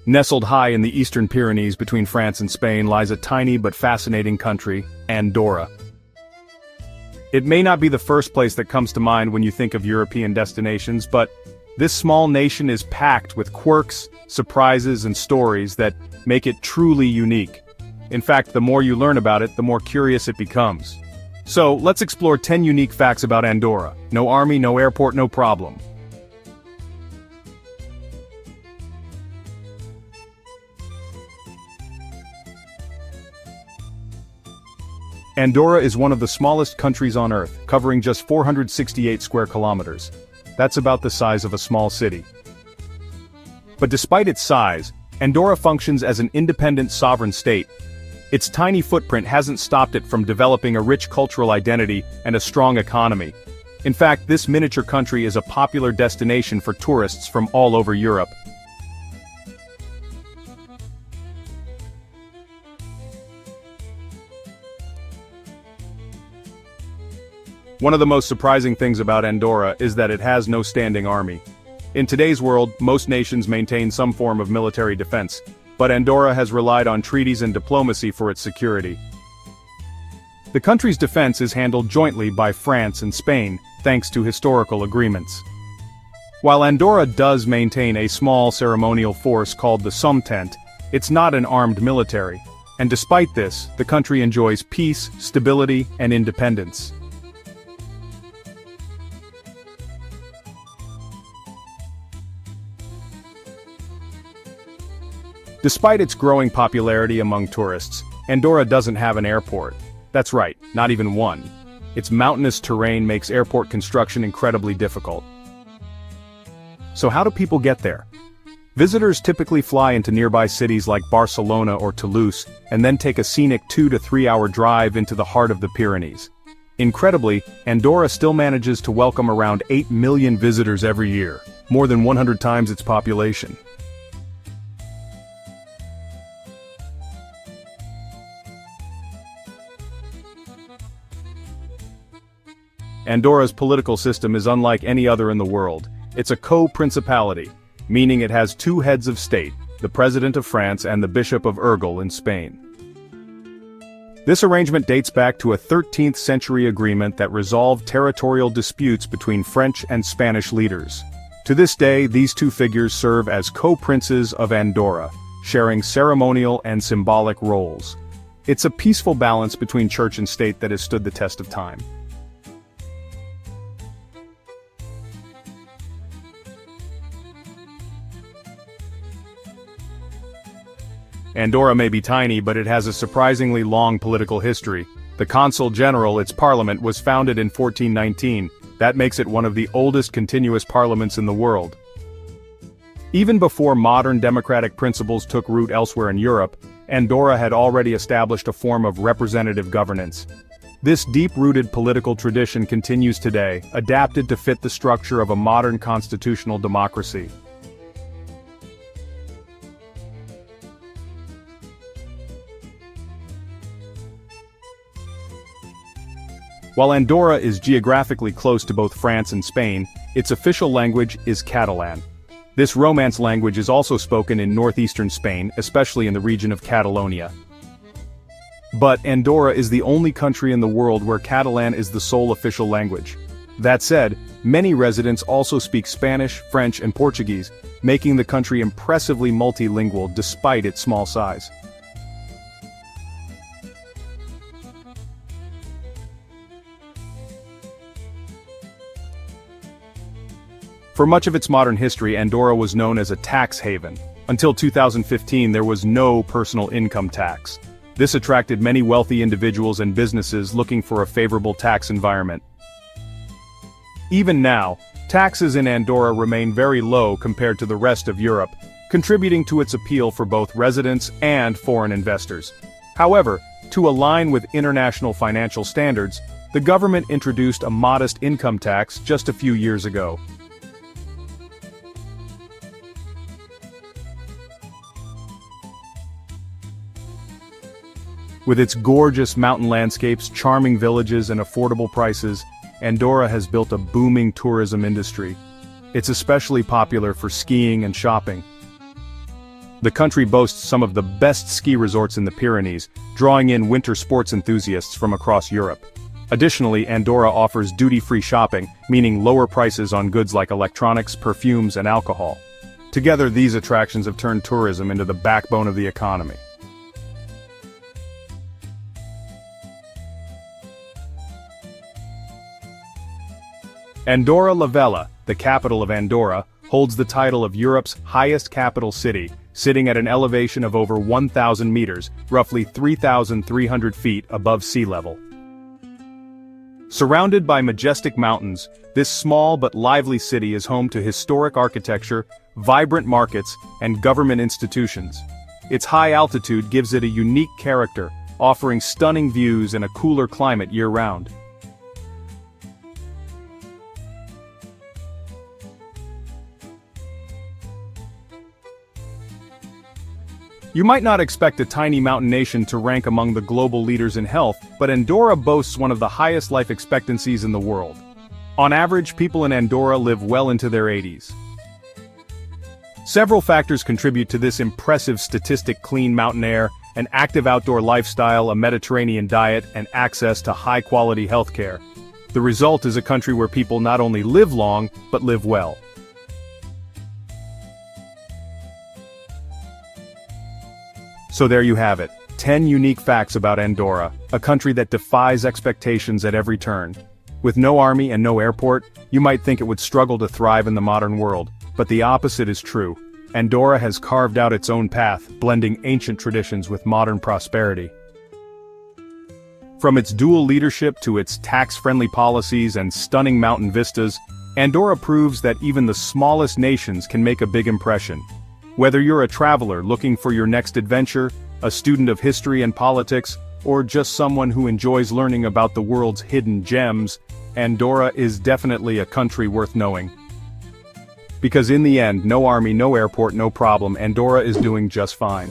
Nestled high in the eastern Pyrenees between France and Spain lies a tiny but fascinating country, Andorra. It may not be the first place that comes to mind when you think of European destinations, but this small nation is packed with quirks, surprises, and stories that make it truly unique. In fact, the more you learn about it, the more curious it becomes. So, let's explore 10 unique facts about Andorra. No army, no airport, no problem. Andorra is one of the smallest countries on Earth, covering just 468 square kilometers. That's about the size of a small city. But despite its size, Andorra functions as an independent sovereign state. Its tiny footprint hasn't stopped it from developing a rich cultural identity and a strong economy. In fact, this miniature country is a popular destination for tourists from all over Europe. One of the most surprising things about Andorra is that it has no standing army. In today's world, most nations maintain some form of military defense, but Andorra has relied on treaties and diplomacy for its security. The country's defense is handled jointly by France and Spain, thanks to historical agreements. While Andorra does maintain a small ceremonial force called the Somtent, it's not an armed military, and despite this, the country enjoys peace, stability, and independence. Despite its growing popularity among tourists, Andorra doesn't have an airport. That's right, not even one. Its mountainous terrain makes airport construction incredibly difficult. So how do people get there? Visitors typically fly into nearby cities like Barcelona or Toulouse, and then take a scenic 2 to 3 hour drive into the heart of the Pyrenees. Incredibly, Andorra still manages to welcome around 8 million visitors every year, more than 100 times its population. Andorra's political system is unlike any other in the world. It's a co-principality, meaning it has two heads of state, the President of France and the Bishop of Urgell in Spain. This arrangement dates back to a 13th century agreement that resolved territorial disputes between French and Spanish leaders. To this day, these two figures serve as co-princes of Andorra, sharing ceremonial and symbolic roles. It's a peaceful balance between church and state that has stood the test of time. Andorra may be tiny, but it has a surprisingly long political history. The Consul General, its parliament, was founded in 1419. That makes it one of the oldest continuous parliaments in the world. Even before modern democratic principles took root elsewhere in Europe, Andorra had already established a form of representative governance. This deep-rooted political tradition continues today, adapted to fit the structure of a modern constitutional democracy. While Andorra is geographically close to both France and Spain, its official language is Catalan. This Romance language is also spoken in northeastern Spain, especially in the region of Catalonia. But Andorra is the only country in the world where Catalan is the sole official language. That said, many residents also speak Spanish, French, and Portuguese, making the country impressively multilingual despite its small size. For much of its modern history, Andorra was known as a tax haven. Until 2015, there was no personal income tax. This attracted many wealthy individuals and businesses looking for a favorable tax environment. Even now, taxes in Andorra remain very low compared to the rest of Europe, contributing to its appeal for both residents and foreign investors. However, to align with international financial standards, the government introduced a modest income tax just a few years ago. With its gorgeous mountain landscapes, charming villages, and affordable prices, Andorra has built a booming tourism industry. It's especially popular for skiing and shopping. The country boasts some of the best ski resorts in the Pyrenees, drawing in winter sports enthusiasts from across Europe. Additionally, Andorra offers duty-free shopping, meaning lower prices on goods like electronics, perfumes, and alcohol. Together, these attractions have turned tourism into the backbone of the economy. Andorra la Vella, the capital of Andorra, holds the title of Europe's highest capital city, sitting at an elevation of over 1,000 meters, roughly 3,300 feet above sea level. Surrounded by majestic mountains, this small but lively city is home to historic architecture, vibrant markets, and government institutions. Its high altitude gives it a unique character, offering stunning views and a cooler climate year-round. You might not expect a tiny mountain nation to rank among the global leaders in health, but Andorra boasts one of the highest life expectancies in the world. On average, people in Andorra live well into their 80s. Several factors contribute to this impressive statistic: clean mountain air, an active outdoor lifestyle, a Mediterranean diet, and access to high-quality healthcare. The result is a country where people not only live long, but live well. So there you have it, 10 unique facts about Andorra, a country that defies expectations at every turn. With no army and no airport, you might think it would struggle to thrive in the modern world, but the opposite is true. Andorra has carved out its own path, blending ancient traditions with modern prosperity. From its dual leadership to its tax-friendly policies and stunning mountain vistas, Andorra proves that even the smallest nations can make a big impression. Whether you're a traveler looking for your next adventure, a student of history and politics, or just someone who enjoys learning about the world's hidden gems, Andorra is definitely a country worth knowing. Because in the end, no army, no airport, no problem, Andorra is doing just fine.